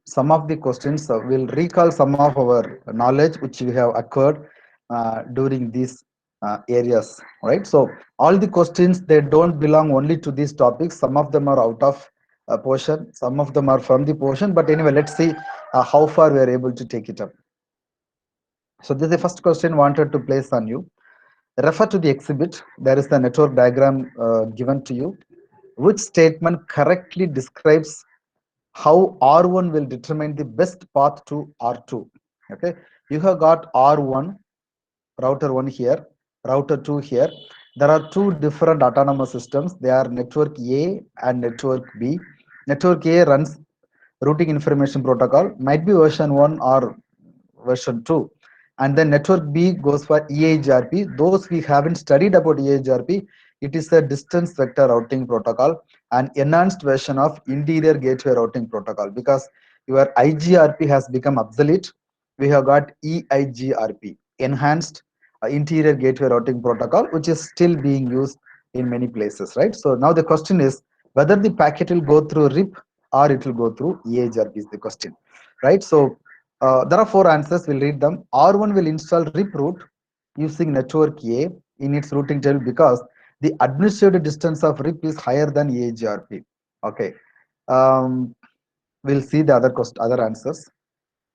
some of the questions will recall some of our knowledge which we have acquired during these areas, right? So all the questions, they don't belong only to these topics. Some of them are out of portion, some of them are from the portion, but anyway, let's see how far we are able to take it up. So this is the first question wanted to place on you. Refer to the exhibit. There is the network diagram given to you. Which statement correctly describes how R1 will determine the best path to R2? Okay, you have got R1, router 1 here, router 2 here. There are two different autonomous systems. They are network A and network B. Network A runs routing information protocol, might be version 1 or version 2. And then network B goes for EIGRP. Those we haven't studied about EIGRP, it is a distance vector routing protocol, an enhanced version of interior gateway routing protocol, because your IGRP has become obsolete. We have got EIGRP, enhanced interior gateway routing protocol, which is still being used in many places, right? So now the question is whether the packet will go through RIP or it will go through EIGRP is the question, right? So there are four answers. We'll read them. R1 will install RIP route using network A in its routing table because the administrative distance of RIP is higher than EIGRP. Okay. Um, we'll see the other answers.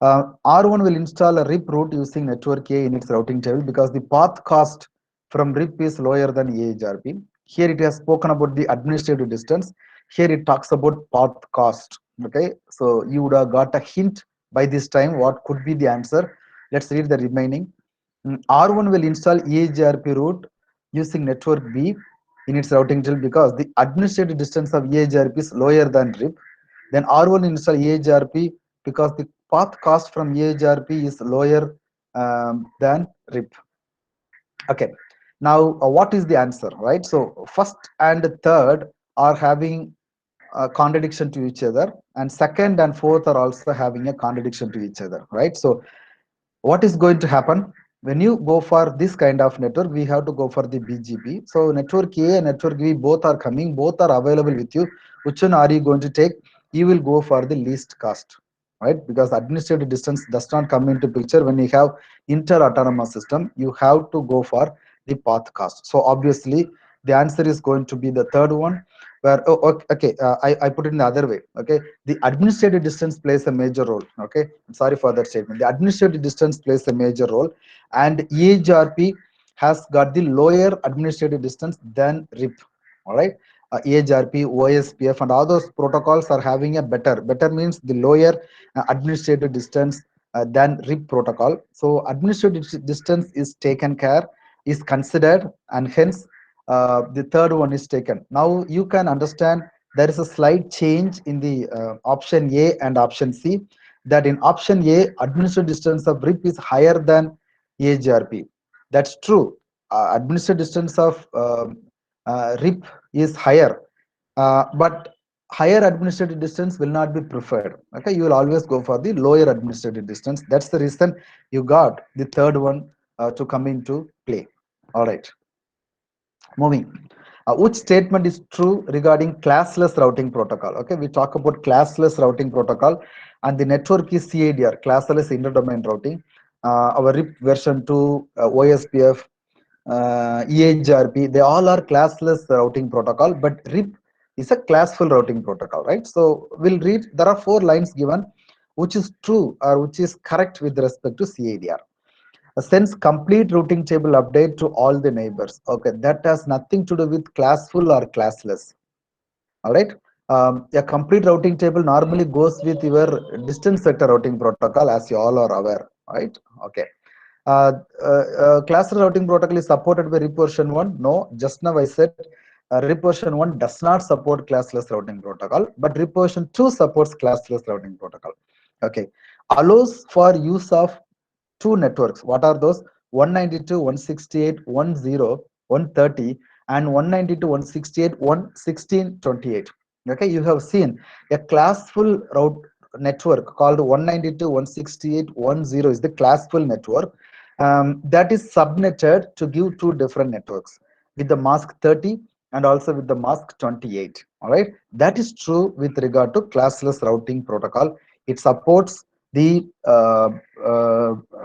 R1 will install a RIP route using network A in its routing table because the path cost from RIP is lower than EIGRP. Here it has spoken about the administrative distance. Here it talks about path cost. Okay, so you would have got a hint by this time what could be the answer. Let's read the remaining. R1 will install EIGRP route using network B in its routing table because the administrative distance of EIGRP is lower than RIP. Then R1 install EIGRP because the path cost from EIGRP is lower than RIP. Okay. Now, what is the answer, right? So first and third are having a contradiction to each other, and second and fourth are also having a contradiction to each other, right? So what is going to happen when you go for this kind of network? We have to go for the BGP. So network A and network B both are coming, both are available with you. Which one are you going to take? You will go for the least cost, right? Because administrative distance does not come into picture when you have inter autonomous system. You have to go for the path cost. So obviously the answer is going to be the third one, where okay, I put it in the other way. Okay, the administrative distance plays a major role. Okay, I'm sorry for that statement. The administrative distance plays a major role, and EHRP has got the lower administrative distance than RIP. All right, EHRP, OSPF, and all those protocols are having a better means the lower administrative distance than RIP protocol. So administrative distance is taken care, is considered, and hence the third one is taken. Now you can understand there is a slight change in the option A and option C, that in option A administrative distance of RIP is higher than AGRP. That's true. Administrative distance of RIP is higher, but higher administrative distance will not be preferred. Okay, you will always go for the lower administrative distance. That's the reason you got the third one to come into play. All right, moving. Which statement is true regarding classless routing protocol? Okay, we talk about classless routing protocol, and the network is CADR, classless interdomain routing. Our RIP version 2, OSPF, EHRP, they all are classless routing protocol, but RIP is a classful routing protocol, right? So we'll read, there are 4 lines given, which is true or which is correct with respect to CADR. Sends complete routing table update to all the neighbors. Okay, that has nothing to do with classful or classless. All right. A complete routing table normally goes with your distance vector routing protocol, as you all are aware, right? Okay. Class routing protocol is supported by RIP version 1. No, just now I said RIP version 1 does not support classless routing protocol, but RIP version 2 supports classless routing protocol. Okay. Allows for use of 2 networks. What are those? 192.168.1.0.130 and 192.168.1.16.28. Okay, you have seen a classful route network called 192.168.1.0 is the classful network that is subnetted to give 2 different networks with the mask 30 and also with the mask 28. All right, that is true with regard to classless routing protocol It supports the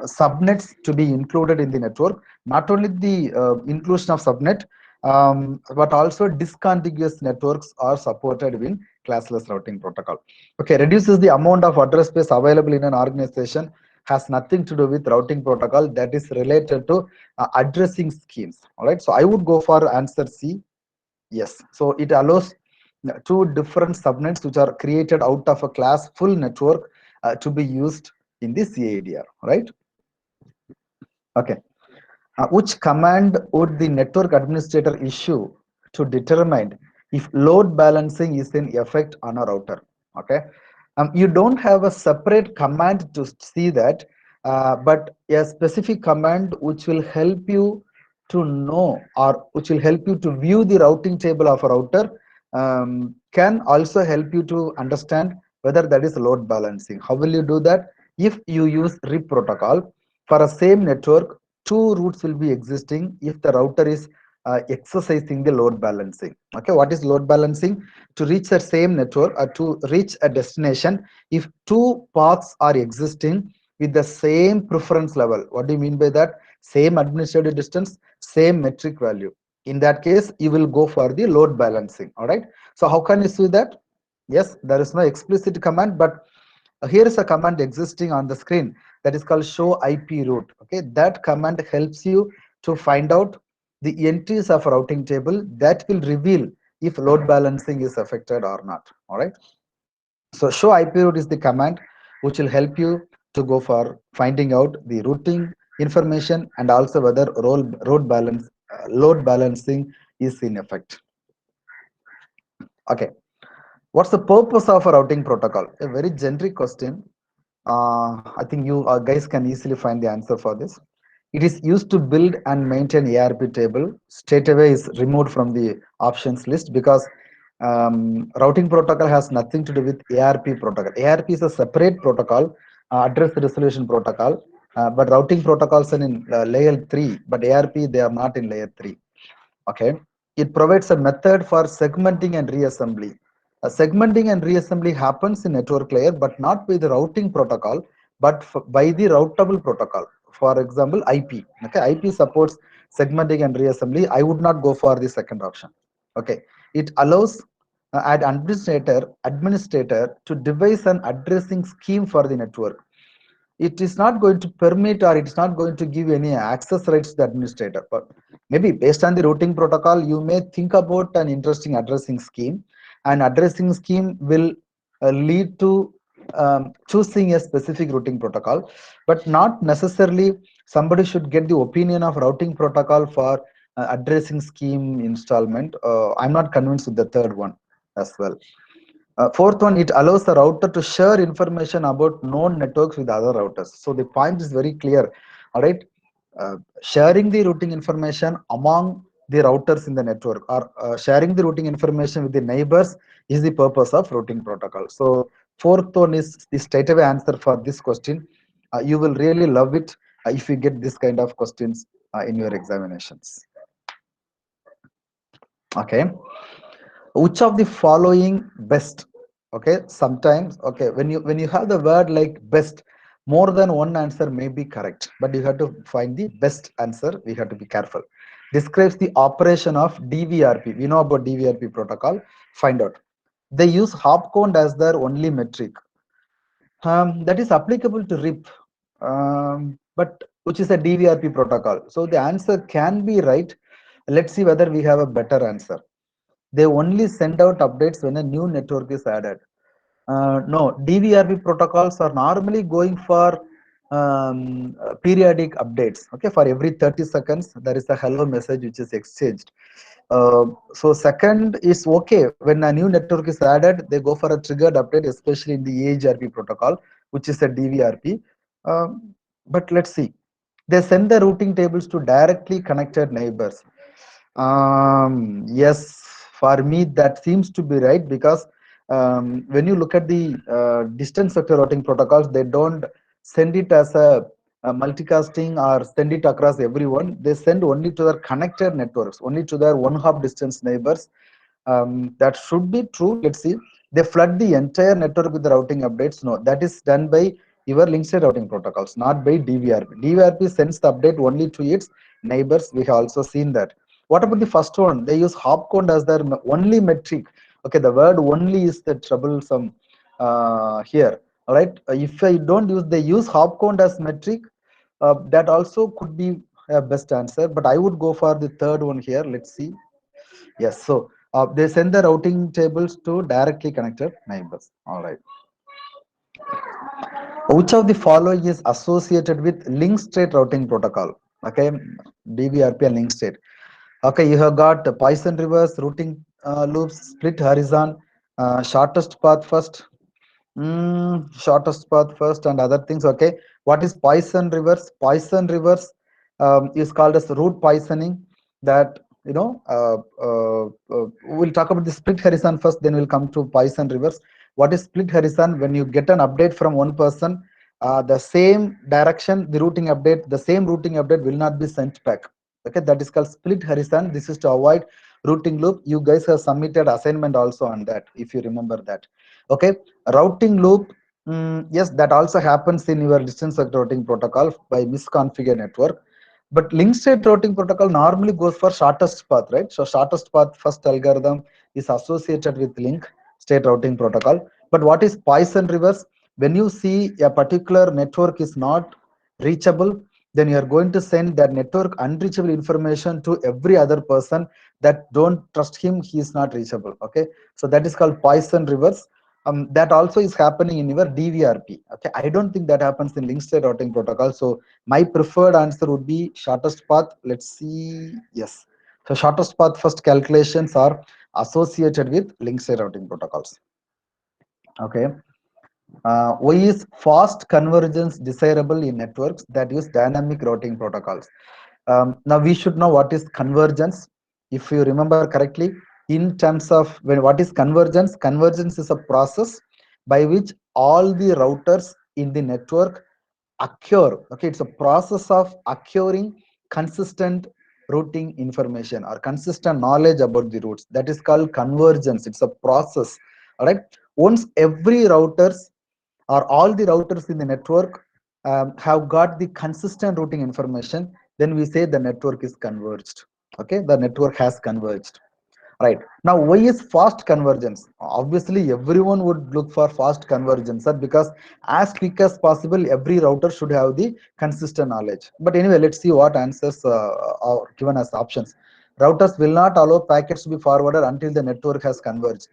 subnets to be included in the network. Not only the inclusion of subnet, but also discontiguous networks are supported in classless routing protocol. Okay, reduces the amount of address space available in an organization, has nothing to do with routing protocol, that is related to addressing schemes. All right, so I would go for answer C. Yes, so it allows two different subnets which are created out of a class full network to be used in the CADR, right? Okay. Which command would the network administrator issue to determine if load balancing is in effect on a router? Okay, you don't have a separate command to see that, but a specific command which will help you to know, or which will help you to view the routing table of a router, can also help you to understand whether that is load balancing. How will you do that? If you use RIP protocol for a same network, two routes will be existing if the router is exercising the load balancing. Okay, what is load balancing? To reach the same network or to reach a destination, if two paths are existing with the same preference level. What do you mean by that? Same administrative distance, same metric value. In that case, you will go for the load balancing. All right. So how can you see that? Yes, there is no explicit command, but here is a command existing on the screen that is called show IP route. Okay, that command helps you to find out the entries of routing table that will reveal if load balancing is affected or not. All right, so show IP route is the command which will help you to go for finding out the routing information and also whether load balancing is in effect. Okay, what's the purpose of a routing protocol? A very generic question. I think you guys can easily find the answer for this. It is used to build and maintain ARP table. Straight away is removed from the options list because routing protocol has nothing to do with ARP protocol. ARP is a separate protocol, address resolution protocol, but routing protocols are in layer 3, but ARP they are not in layer 3. Okay, it provides a method for segmenting and reassembly. Segmenting and reassembly happens in network layer, but not by the routing protocol, but by the routable protocol. For example, IP. Okay, IP supports segmenting and reassembly. I would not go for the second option. Okay, it allows an administrator to devise an addressing scheme for the network. It is not going to permit, or it is not going to give any access rights to the administrator, but maybe based on the routing protocol you may think about an interesting addressing scheme, and addressing scheme will lead to choosing a specific routing protocol, but not necessarily somebody should get the opinion of routing protocol for addressing scheme installment. I'm not convinced with the third one as well. Fourth one, it allows the router to share information about known networks with other routers. So the point is very clear. All right, sharing the routing information among the routers in the network, or sharing the routing information with the neighbors is the purpose of routing protocol. So fourth one is the straight away answer for this question. You will really love it if you get this kind of questions in your examinations. Okay, which of the following best? Okay, sometimes, okay, when you have the word like best, more than one answer may be correct, but you have to find the best answer. We have to be careful. Describes the operation of DVRP. We know about DVRP protocol. Find out. They use hop count as their only metric. That is applicable to RIP, but which is a DVRP protocol. So the answer can be right. Let's see whether we have a better answer. They only send out updates when a new network is added. No, DVRP protocols are normally going for periodic updates. Okay, for every 30 seconds, there is a hello message which is exchanged. So second is okay. When a new network is added, they go for a triggered update, especially in the AHRP protocol, which is a DVRP. But let's see. They send the routing tables to directly connected neighbors. Yes, for me that seems to be right, because when you look at the distance vector routing protocols, they don't send it as a multicasting or send it across everyone. They send only to their connected networks, only to their one hop distance neighbors. That should be true. Let's see. they flood the entire network with the routing updates. No, that is done by your link state routing protocols, not by DVRP. DVRP sends the update only to its neighbors. We have also seen that. What about the first one? They use hop count as their only metric. Okay, the word only is the troublesome here. All right, if I don't use, they use hop count as metric. That also could be a best answer, but I would go for the third one here. Let's see. Yes, so they send the routing tables to directly connected neighbors. All right. Which of the following is associated with link state routing protocol? Okay, DVRP and link state. Okay, you have got Poisson reverse, routing loops, split horizon, shortest path first, shortest path first, and other things. Okay, what is Poisson reverse? Poisson reverse is called as route poisoning. That we'll talk about the split horizon first, then we'll come to Poisson reverse. What is split horizon? When you get an update from one person, the same direction, the routing update, the same routing update will not be sent back. Okay, that is called split horizon. This is to avoid routing loop. You guys have submitted assignment also on that, if you remember that. Okay, routing loop, yes, that also happens in your distance routing protocol by misconfigured network. But link state routing protocol normally goes for shortest path, right? So shortest path first algorithm is associated with link state routing protocol. But what is Poisson reverse? When you see a particular network is not reachable, then you are going to send that network unreachable information to every other person that don't trust him, he is not reachable. Okay, so that is called Poisson reverse. That also is happening in your DVRP. Okay, I don't think that happens in link state routing protocol. So my preferred answer would be shortest path. Let's see. Yes, so shortest path first calculations are associated with link state routing protocols. Okay. Why is fast convergence desirable in networks that use dynamic routing protocols? Now we should know what is convergence. If you remember correctly, in terms of what is convergence? Convergence is a process by which all the routers in the network occur. Okay, it's a process of acquiring consistent routing information or consistent knowledge about the routes. That is called convergence. It's a process. All right. Once every routers or all the routers in the network have got the consistent routing information, then we say the network is converged. Okay, the network has converged. Right. Now, why is fast convergence? Obviously, everyone would look for fast convergence, sir, because as quick as possible, every router should have the consistent knowledge. But anyway, let's see what answers are given as options. Routers will not allow packets to be forwarded until the network has converged.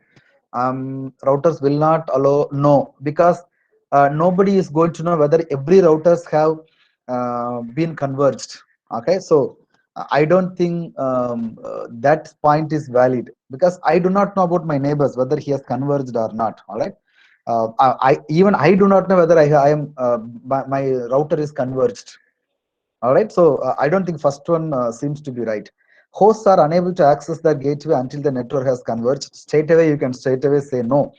Routers will not allow, no, because nobody is going to know whether every routers have been converged. Okay, so I don't think that point is valid, because I do not know about my neighbors whether he has converged or not. All right, even I do not know whether I am my router is converged. All right, so I don't think first one seems to be right. Hosts are unable to access the gateway until the network has converged. Straight away, you can straight away say no.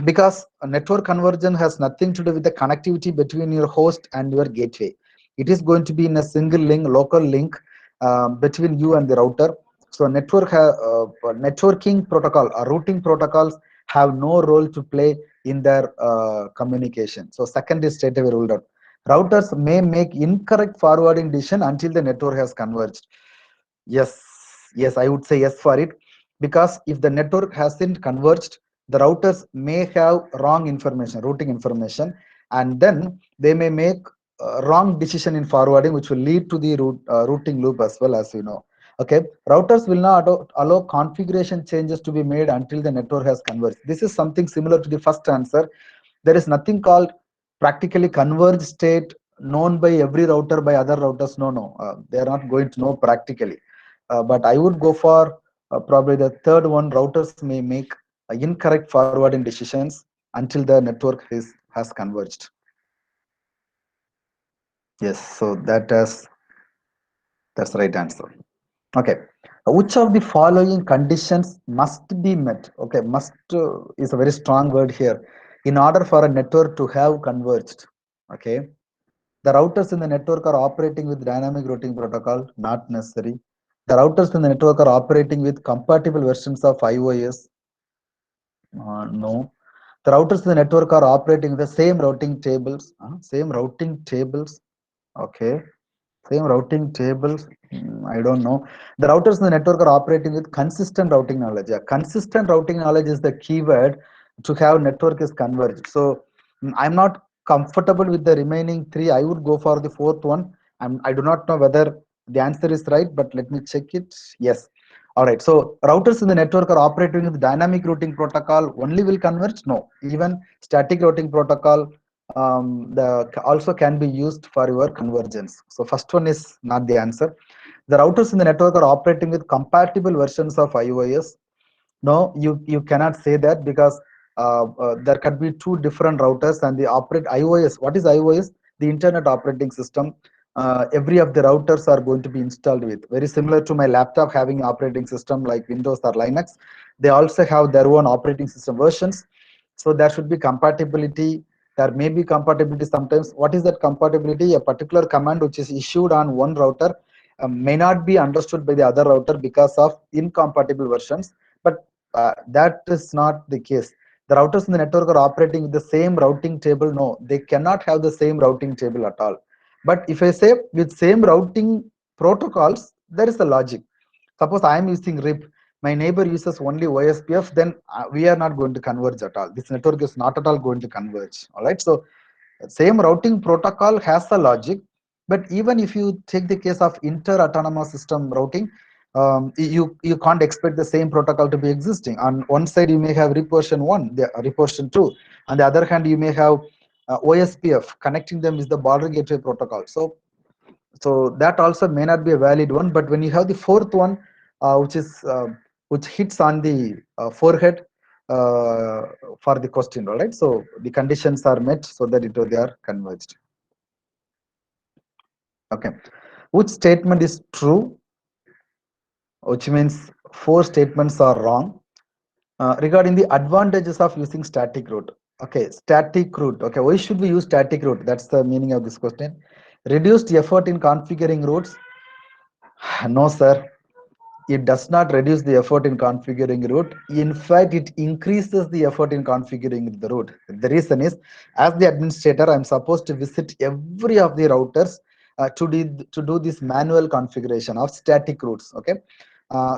Because network conversion has nothing to do with the connectivity between your host and your gateway. It is going to be in a single link, local link between you and the router. So networking protocol or routing protocols have no role to play in their communication. So second is straight away ruled out. Routers may make incorrect forwarding decision until the network has converged. Yes, yes, I would say yes for it, because if the network hasn't converged, the routers may have wrong information, routing information, and then they may make wrong decision in forwarding, which will lead to the routing loop as well, as you know. Okay, routers will not allow configuration changes to be made until the network has converged. This is something similar to the first answer. There is nothing called practically converged state known by every router by other routers. No, no, they are not going to know practically. But I would go for probably the third one. Routers may make incorrect forwarding decisions until the network has converged. Yes, so that's the right answer. Okay, which of the following conditions must be met? Okay, must is a very strong word here. In order for a network to have converged, okay, the routers in the network are operating with dynamic routing protocol, not necessary. The routers in the network are operating with compatible versions of iOS, No. The routers in the network are operating the same routing tables. Same routing tables. Okay. Same routing tables. I don't know. The routers in the network are operating with consistent routing knowledge. Yeah, consistent routing knowledge is the keyword to have network is converged. So I'm not comfortable with the remaining three. I would go for the fourth one. I do not know whether the answer is right, but let me check it. Yes. All right. So routers in the network are operating with dynamic routing protocol. Only will converge? No. Even static routing protocol also can be used for your convergence. So first one is not the answer. The routers in the network are operating with compatible versions of iOS. No, you cannot say that because there could be two different routers and the operate iOS. What is iOS? The Internet Operating System. Every of the routers are going to be installed with. Very similar to my laptop having operating system like Windows or Linux. They also have their own operating system versions. So there should be compatibility. There may be compatibility sometimes. What is that compatibility? A particular command which is issued on one router may not be understood by the other router because of incompatible versions. But that is not the case. The routers in the network are operating with the same routing table. No, they cannot have the same routing table at all. But if I say with same routing protocols, there is a logic. Suppose I am using RIP, my neighbor uses only OSPF, then we are not going to converge at all. This network is not at all going to converge. All right. So same routing protocol has a logic, but even if you take the case of inter-autonomous system routing, you can't expect the same protocol to be existing. On one side, you may have RIP version 1, the RIP version 2. On the other hand, you may have OSPF connecting them with the border gateway protocol. So that also may not be a valid one. But when you have the fourth one, which hits on the forehead uh, for the question, all right? So the conditions are met so that they are converged. Okay. Which statement is true? Which means four statements are wrong. Regarding the advantages of using static route. Okay, static route. Okay, why should we use static route? That's the meaning of this question. Reduced effort in configuring routes. No, sir. It does not reduce the effort in configuring route. In fact, it increases the effort in configuring the route. The reason is, as the administrator, I'm supposed to visit every of the routers to do this manual configuration of static routes. Okay,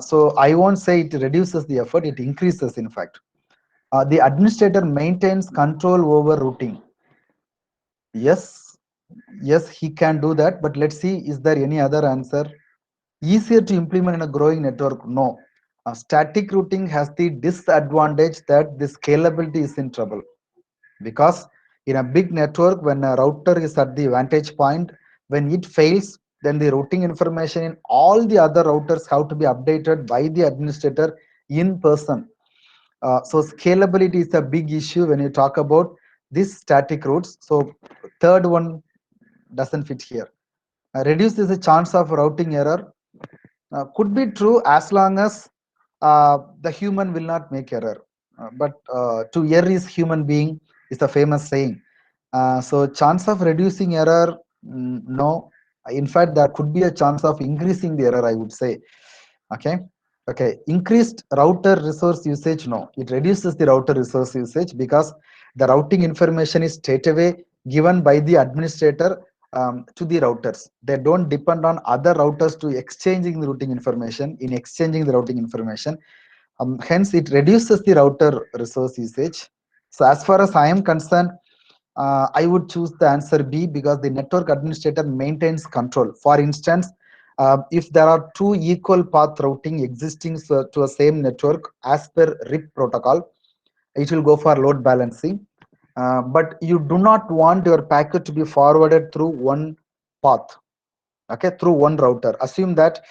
so I won't say it reduces the effort; it increases. In fact, the administrator maintains control over routing. Yes, yes, he can do that. But let's see, is there any other answer? Easier to implement in a growing network? No. Static routing has the disadvantage that the scalability is in trouble, because in a big network, when a router is at the vantage point, when it fails, then the routing information in all the other routers have to be updated by the administrator in person. So scalability is a big issue when you talk about these static routes. So third one doesn't fit here. Reduces the chance of routing error. Could be true as long as the human will not make error. But to err is human being is the famous saying. So chance of reducing error, no. In fact, there could be a chance of increasing the error, I would say. Okay. Okay. Increased router resource usage, no. It reduces the router resource usage because the routing information is straight away given by the administrator to the routers. They don't depend on other routers to exchanging the routing information. In exchanging the routing information, hence it reduces the router resource usage. So as far as I am concerned, I would choose the answer B, because the network administrator maintains control. For instance, if there are two equal path routing existing to a same network as per RIP protocol, it will go for load balancing. But you do not want your packet to be forwarded through one path, okay, through one router. Assume that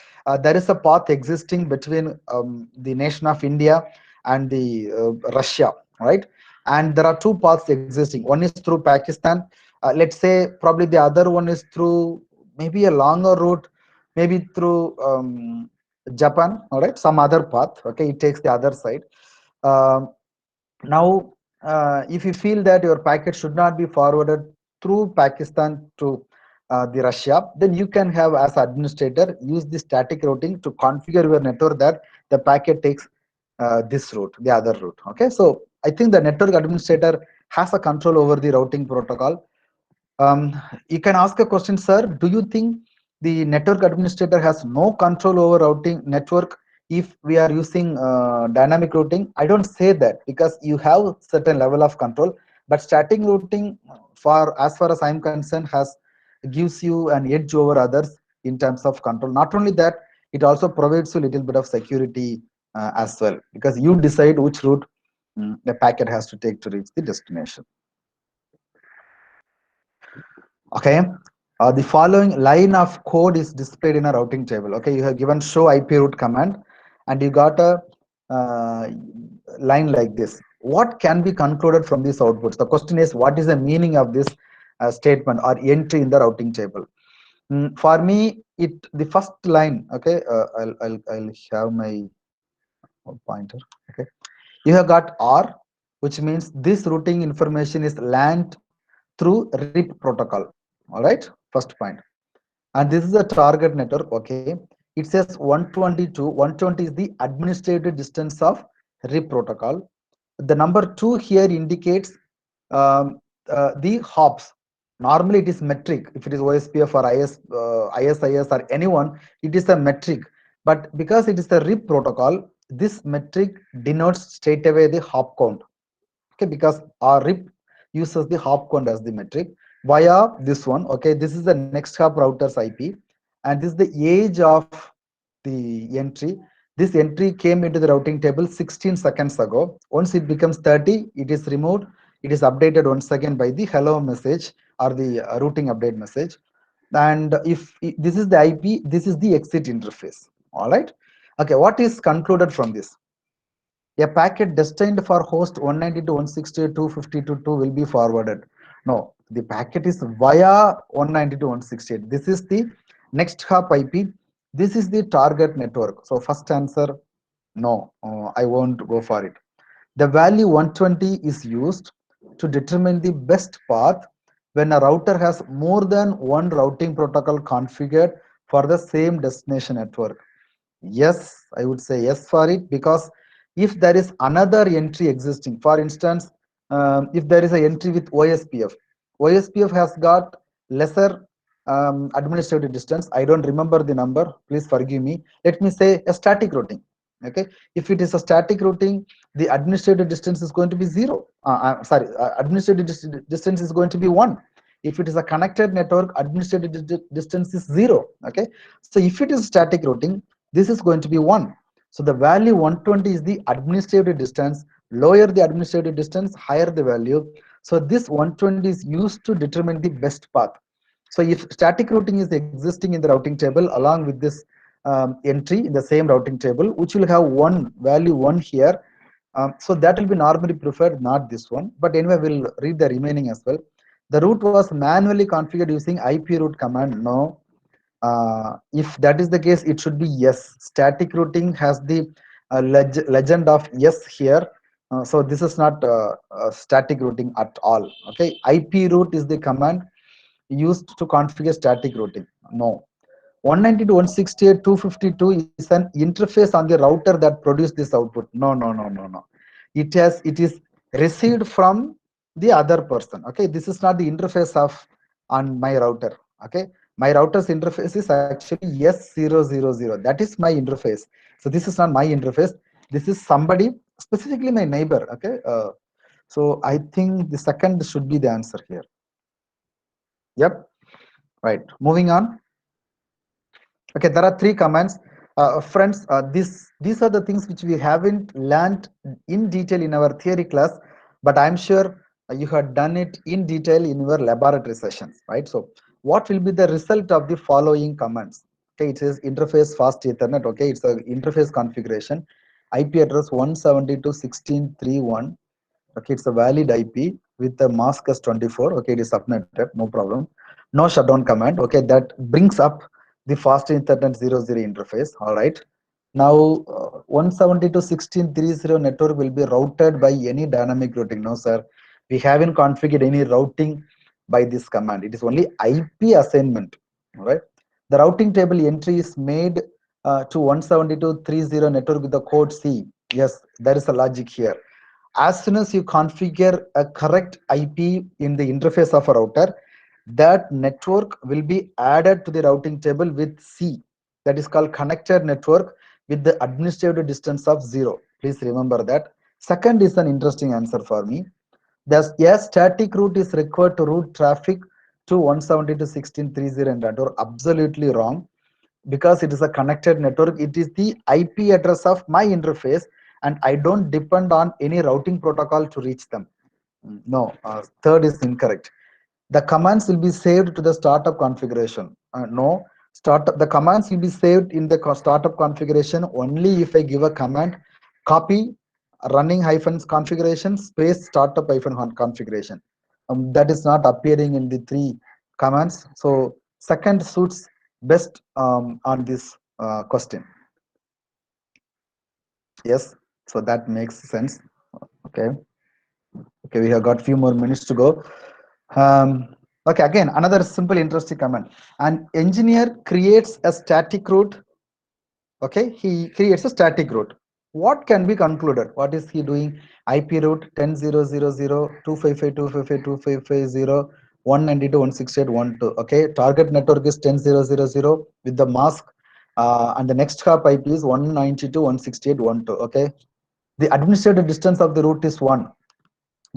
there is a path existing between the nation of India and the Russia, right? And there are two paths existing. One is through Pakistan. Let's say probably the other one is through maybe a longer route, maybe through Japan, all right, some other path. Okay, it takes the other side. Um, Now, if you feel that your packet should not be forwarded through Pakistan to the Russia, then you can have, as administrator, use the static routing to configure your network that the packet takes this route, the other route. Okay, so I think the network administrator has a control over the routing protocol. You can ask a question, sir. Do you think the network administrator has no control over routing network if we are using dynamic routing? I don't say that, because you have certain level of control, but static routing, for as far as I'm concerned, has gives you an edge over others in terms of control. Not only that, it also provides you a little bit of security as well, because you decide which route the packet has to take to reach the destination. Okay, the following line of code is displayed in a routing table. Okay, you have given show IP route command, and you got a uh, line like this. What can be concluded from these outputs? The question is, what is the meaning of this statement or entry in the routing table? For me, the first line. Okay, I'll have my pointer. Okay, you have got R, which means this routing information is land through RIP protocol. All right, first point. And this is a target network. Okay, it says 122. 120 is the administrative distance of RIP protocol. The number 2 here indicates the hops. Normally it is metric. If it is OSPF or ISIS or anyone, it is a metric. But because it is a RIP protocol, this metric denotes straight away the hop count. Okay, because our RIP uses the hop count as the metric via this one. Okay, this is the next hop router's IP, and this is the age of the entry. This entry came into the routing table 16 seconds ago. Once it becomes 30, it is removed. It is updated once again by the hello message or the routing update message. And if this is the IP, this is the exit interface. All right. Okay, what is concluded from this? A packet destined for host 192.168.250.2 will be forwarded. No, the packet is via 192.168. This is the next hop IP. This is the target network. So first answer, no, I won't go for it. The value 120 is used to determine the best path when a router has more than one routing protocol configured for the same destination network. Yes, I would say yes for it, because if there is another entry existing, for instance, if there is an entry with OSPF, OSPF has got lesser administrative distance. I don't remember the number. Please forgive me. Let me say a static routing. Okay, if it is a static routing, the administrative distance is going to be zero. Administrative distance is going to be 1. If it is a connected network, administrative distance is 0. Okay, so if it is static routing, this is going to be 1. So the value 120 is the administrative distance. Lower the administrative distance, higher the value. So this 120 is used to determine the best path. So if static routing is existing in the routing table along with this entry in the same routing table, which will have one value 1 here, so that will be normally preferred, not this one. But anyway, we'll read the remaining as well. The route was manually configured using IP route command. No. If that is the case, it should be yes. Static routing has the legend of yes here. So this is not static routing at all. Okay, IP route is the command used to configure static routing. No. 192.168.252 is an interface on the router that produced this output. No, no, no, no, no. It is received from the other person. Okay, this is not the interface of on my router. Okay, my router's interface is actually S000. That is my interface. So this is not my interface. This is somebody, specifically my neighbor. Okay, so I think the second should be the answer here. Yep. Right. Moving on. Okay, there are 3 commands. Friends, these are the things which we haven't learned in detail in our theory class, but I'm sure you have done it in detail in your laboratory sessions, right? So what will be the result of the following commands? Okay, it says interface fast Ethernet. Okay, it's a interface configuration. IP address 172.16.3.1. Okay, it's a valid IP with the mask as 24. Okay, it is subnetted, no problem. No shutdown command. Okay, that brings up the fast Ethernet 00 interface. All right. Now 172.16.3.0 network will be routed by any dynamic routing. No, sir. We haven't configured any routing by this command. It is only IP assignment. All right. The routing table entry is made to 172.3.0 network with the code C. Yes, there is a logic here. as soon as you configure a correct IP in the interface of a router, that network will be added to the routing table with C. That is called connected network with the administrative distance of 0. Please remember that. Second is an interesting answer for me. Thus, a static route is required to route traffic to 170.16.30 network. Absolutely wrong, because it is a connected network. It is the IP address of my interface, and I don't depend on any routing protocol to reach them. No, third is incorrect. The commands will be saved to the startup configuration. No, startup, the commands will be saved in the startup configuration only if I give a command copy running hyphen configuration space startup hyphen configuration. That is not appearing in the three commands. So second suits best on this question. Yes, so that makes sense. Okay. Okay, we have got few more minutes to go. Okay, again, another simple, interesting comment. An engineer creates a static route. Okay, he creates a static route. What can be concluded? What is he doing? IP route 10.0.0.255.255.250.192.168.1.2. Okay, target network is 10.0.0.0 with the mask, and the next hop IP is 192.168.1.2. Okay, the administrative distance of the route is 1.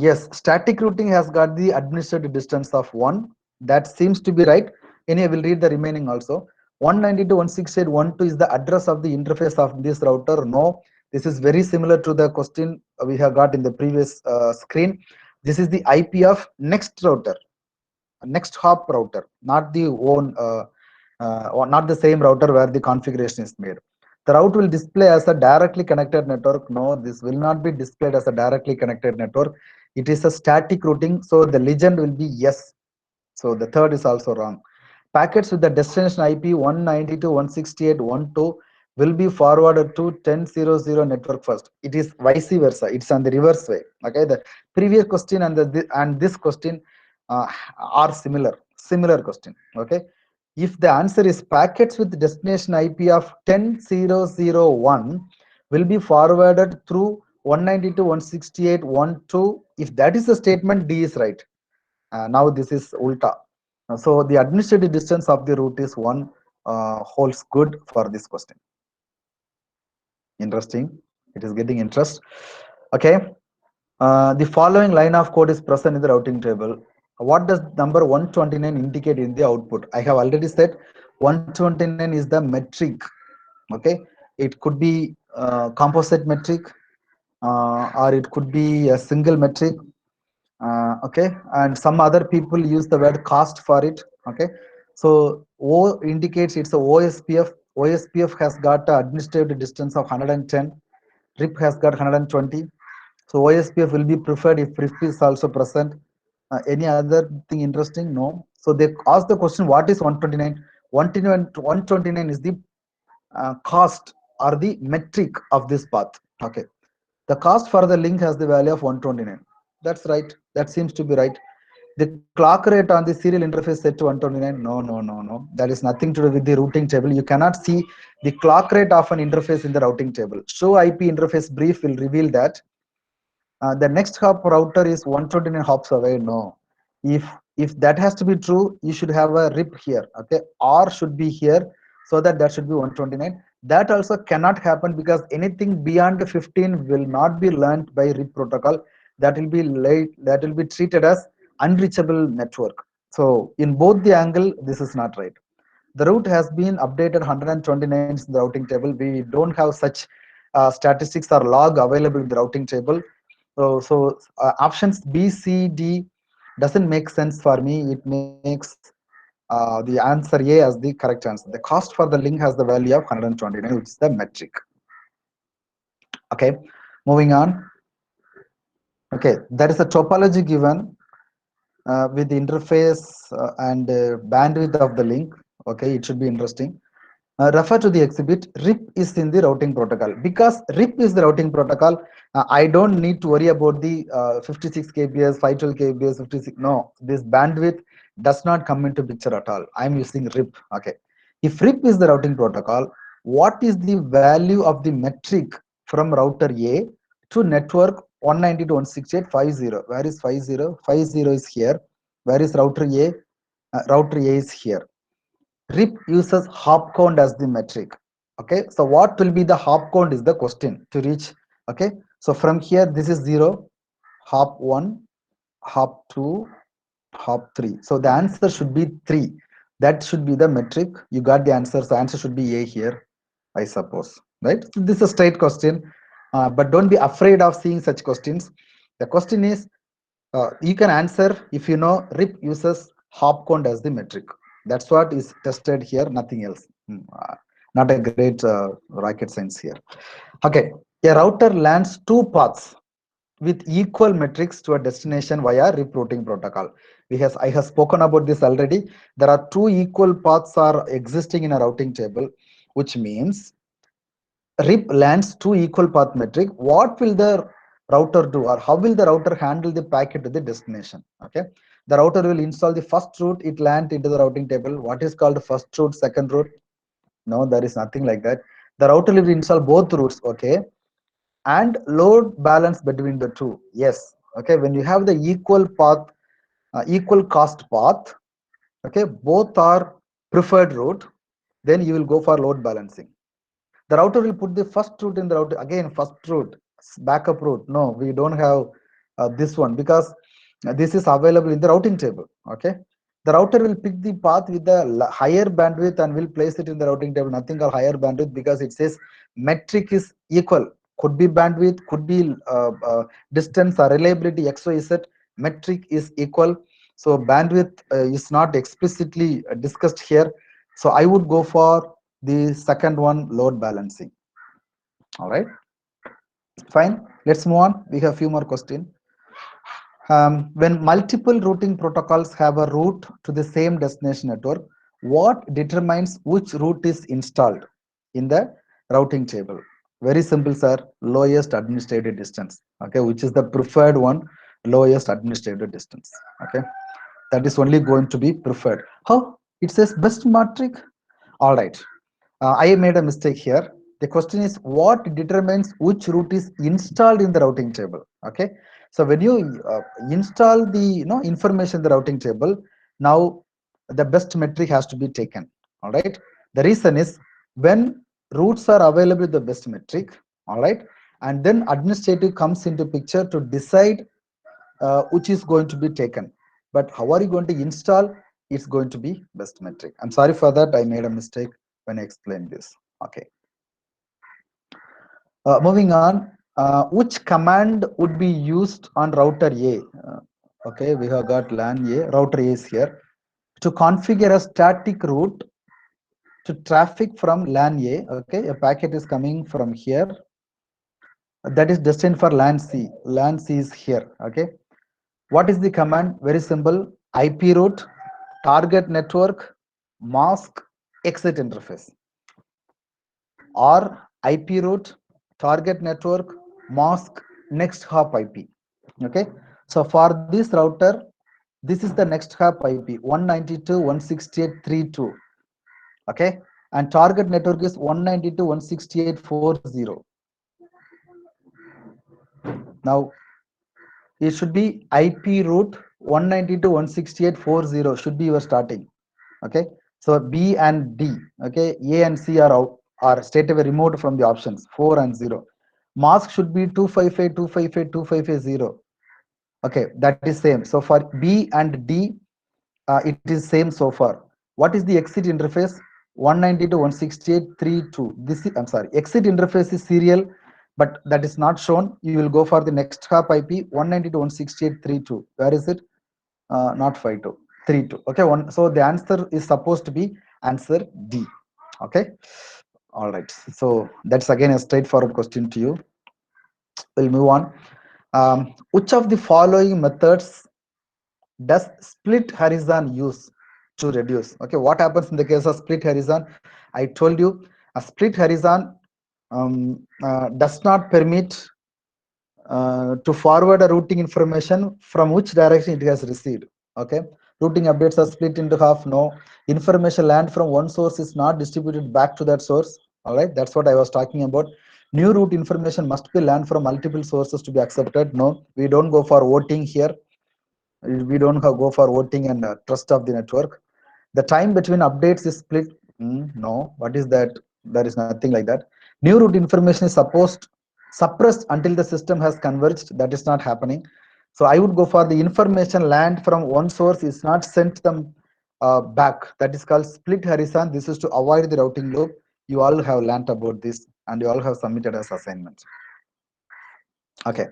Yes, static routing has got the administrative distance of 1. That seems to be right. Anyway, we'll read the remaining also. 192.168.1.2 is the address of the interface of this router. No, this is very similar to the question we have got in the previous screen. This is the IP of next router, next hop router, not the own, or not the same router where the configuration is made. The route will display as a directly connected network. No, this will not be displayed as a directly connected network. It is a static routing, so the legend will be yes. So the third is also wrong. Packets with the destination IP 192.168.1.2 will be forwarded to 10.0.0 network first. It is vice versa. It's on the reverse way. Okay, the previous question and this question are similar question. Okay, if the answer is packets with destination IP of 10.0.0.1 will be forwarded through 192.168.1.2, if that is the statement, D is right. Now this is ulta. So the administrative distance of the route is 1, holds good for this question. Interesting. It is getting interest. Okay. The following line of code is present in the routing table. What does number 129 indicate in the output? I have already said 129 is the metric. Okay. It could be composite metric, or it could be a single metric. Okay, and some other people use the word cost for it. Okay, so O indicates it's a OSPF. OSPF has got an administrative distance of 110. RIP has got 120. So OSPF will be preferred if RIP is also present. Any other thing interesting? No. So they ask the question, what is 129? 129 is the cost or the metric of this path. Okay, the cost for the link has the value of 129. That's right. That seems to be right. The clock rate on the serial interface set to 129. No. That is nothing to do with the routing table. You cannot see the clock rate of an interface in the routing table. Show IP interface brief will reveal that. The next hop router is 129 hops away. No. If that has to be true, you should have a RIP here. Okay, R should be here, so that should be 129. That also cannot happen because anything beyond 15 will not be learned by RIP protocol. That will be late. That will be treated as unreachable network. So in both the angle, this is not right. The route has been updated 129 in the routing table. We don't have such statistics or log available in the routing table. So options B, C, D doesn't make sense for me. It makes the answer A as the correct answer. The cost for the link has the value of 129, which is the metric. Okay, moving on. Okay, there is a topology given with the interface and bandwidth of the link. Okay, it should be interesting. Refer to the exhibit. RIP is in the routing protocol. Because RIP is the routing protocol, I don't need to worry about the 56 kbps, 512 kbps, 56. No, this bandwidth does not come into picture at all. I'm using RIP. Okay. If RIP is the routing protocol, what is the value of the metric from router A to network 192.168.50. Where is 50? 50 is here. Where is router A? Router A is here. RIP uses hop count as the metric. Okay, so what will be the hop count is the question to reach. Okay, so from here this is 0, hop 1, hop 2, hop 3. So the answer should be 3. That should be the metric. You got the answer. So answer should be A here, I suppose. Right? So this is a straight question. But don't be afraid of seeing such questions. The question is, you can answer if you know RIP uses hop count as the metric. That's what is tested here, nothing else. Not a great rocket science here. Okay, a router lands two paths with equal metrics to a destination via RIP routing protocol. I have spoken about this already. There are two equal paths are existing in a routing table, which means RIP lands two equal path metric. What will the router do, or how will the router handle the packet to the destination? Okay, the router will install the first route it lands into the routing table. What is called first route, second route? No, there is nothing like that. The router will install both routes. Okay, and load balance between the two. Yes. Okay, when you have the equal path, equal cost path, okay, both are preferred route, then you will go for load balancing. The router will put the first route in the router. Again, first route, backup route. No, we don't have this one, because this is available in the routing table. Okay, the router will pick the path with the higher bandwidth and will place it in the routing table. Nothing called higher bandwidth, because it says metric is equal. Could be bandwidth, could be distance or reliability, XYZ. Metric is equal. So bandwidth is not explicitly discussed here. So I would go for the second one, load balancing. All right, fine. Let's move on. We have a few more questions. When multiple routing protocols have a route to the same destination network, what determines which route is installed in the routing table? Very simple, sir. Lowest administrative distance. Okay, which is the preferred one, lowest administrative distance. Okay, that is only going to be preferred. How? It says best metric. All right. I made a mistake here. The question is what determines which route is installed in the routing table. Okay, so when you install the information in the routing table, now the best metric has to be taken. All right, the reason is when routes are available, the best metric. All right, and then administrative comes into picture to decide which is going to be taken. But how are you going to install? It's going to be best metric. I'm sorry for that. I made a mistake when I explained this. Okay. Moving on, which command would be used on router A? Okay, we have got LAN A, router A is here. To configure a static route to traffic from LAN A, okay, a packet is coming from here. That is destined for LAN C. LAN C is here, okay. What is the command? Very simple, IP route, target network, mask, exit interface. Or IP route, target network, mask, next hop IP. Okay, so for this router, this is the next hop IP 192.168.3.2. Okay, and target network is 192.168.4.0. Now it should be IP route 192.168.4.0 should be your starting. Okay, so B and D, okay, A and C are out, are straight away removed from the options 4 and 0. Mask should be 255.255.255.0. Okay, that is same. So for B and D, it is same so far. What is the exit interface? 192.168.3.2. This is, I'm sorry, exit interface is serial, but that is not shown. You will go for the next hop IP 192.168.3.2. Where is it? Not 5.2, 3.2. Okay, one. So the answer is supposed to be answer D. Okay. All right. So that's again a straightforward question to you. We'll move on. Which of the following methods does split horizon use to reduce? Okay, what happens in the case of split horizon? I told you a split horizon does not permit to forward a routing information from which direction it has received. Okay, routing updates are split into half. No, information land from one source is not distributed back to that source. All right, that's what I was talking about. New route information must be learned from multiple sources to be accepted. No, we don't go for voting here. We don't go for voting and trust of the network. The time between updates is split. No, what is that? There is nothing like that. New route information is suppressed until the system has converged. That is not happening. So I would go for the information land from one source is not sent them back. That is called split horizon. This is to avoid the routing loop. You all have learnt about this and you all have submitted as assignment. Okay.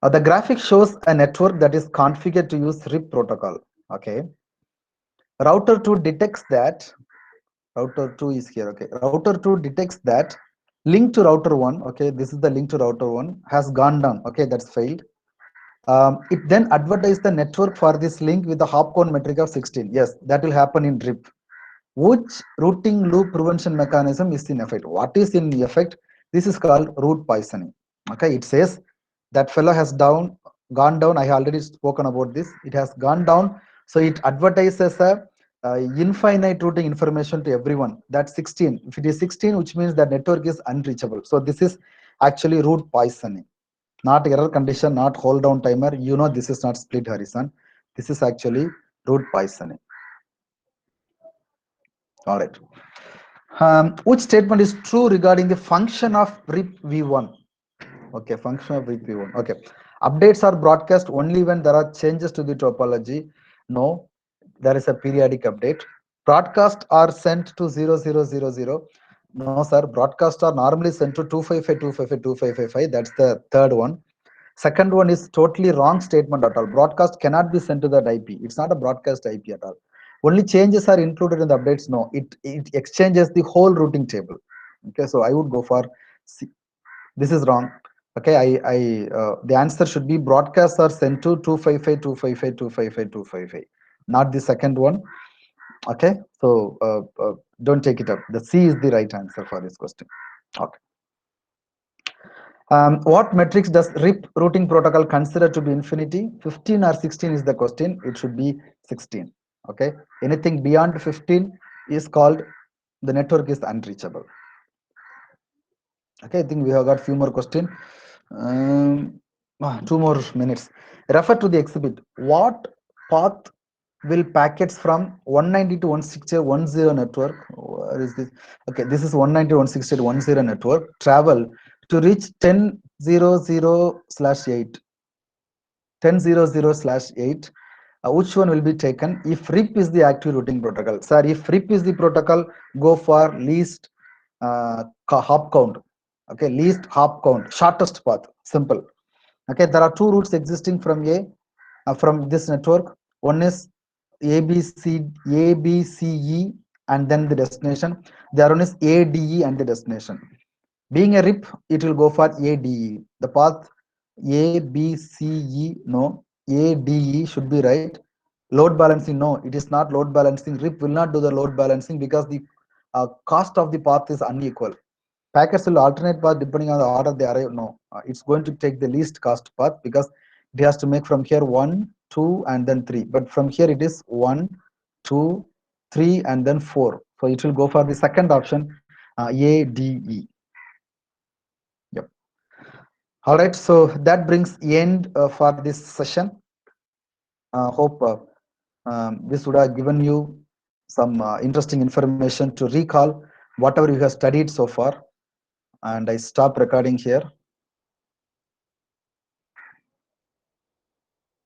The graphic shows a network that is configured to use RIP protocol. Okay. Router 2 detects that router 2 is here. Okay, router 2 detects that link to router 1. Okay, this is the link to router 1 has gone down. Okay, that's failed. It then advertises the network for this link with the hop count metric of 16. Yes, that will happen in RIP. Which routing loop prevention mechanism is in effect? What is in effect? This is called route poisoning. Okay, it says that fellow has gone down. I have already spoken about this. It has gone down, so it advertises a infinite routing information to everyone. That's 16. If it is 16, which means that network is unreachable. So this is actually route poisoning, not error condition, not hold down timer. You know this is not split horizon. This is actually route poisoning. All right. Which statement is true regarding the function of RIP v1? Okay, function of RIP v1. Okay, updates are broadcast only when there are changes to the topology. No, there is a periodic update. Broadcast are sent to 0000. No, sir. Broadcast are normally sent to 255.255.255.255. That's the third one. Second one is totally wrong statement at all. Broadcast cannot be sent to that IP. It's not a broadcast IP at all. Only changes are included in the updates. No, it exchanges the whole routing table. Okay, so I would go for C. This is wrong. Okay, the answer should be broadcasts are sent to 255.255.255.255, not the second one. Okay, so don't take it up. The C is the right answer for this question. Okay. What metrics does RIP routing protocol consider to be infinity? 15 or 16 is the question. It should be 16. Okay. Anything beyond 15 is called the network is unreachable. Okay. I think we have got few more questions. 2 more minutes. Refer to the exhibit. What path will packets from 190 to 168.10 network? Where is this? Okay, this is 190 to 168.10 network. Travel to reach 10.00/8. 10.00/8. Which one will be taken if RIP is the active routing protocol? Sir, if RIP is the protocol, go for least hop count. Okay, least hop count, shortest path, simple. Okay, there are two routes existing from from this network. One is ABCE and then the destination. The other one is ADE and the destination. Being a RIP, it will go for ADE. The path ABCE, no. ADE should be right. Load balancing, no, it is not load balancing. RIP will not do the load balancing because the cost of the path is unequal. Packets will alternate path depending on the order they arrive. No, it's going to take the least cost path because it has to make from here 1, 2, and then 3. But from here it is 1, 2, 3, and then 4. So it will go for the second option, ADE. Yep. All right. So that brings end for this session. Hope this would have given you some interesting information to recall whatever you have studied so far. And I stop recording here.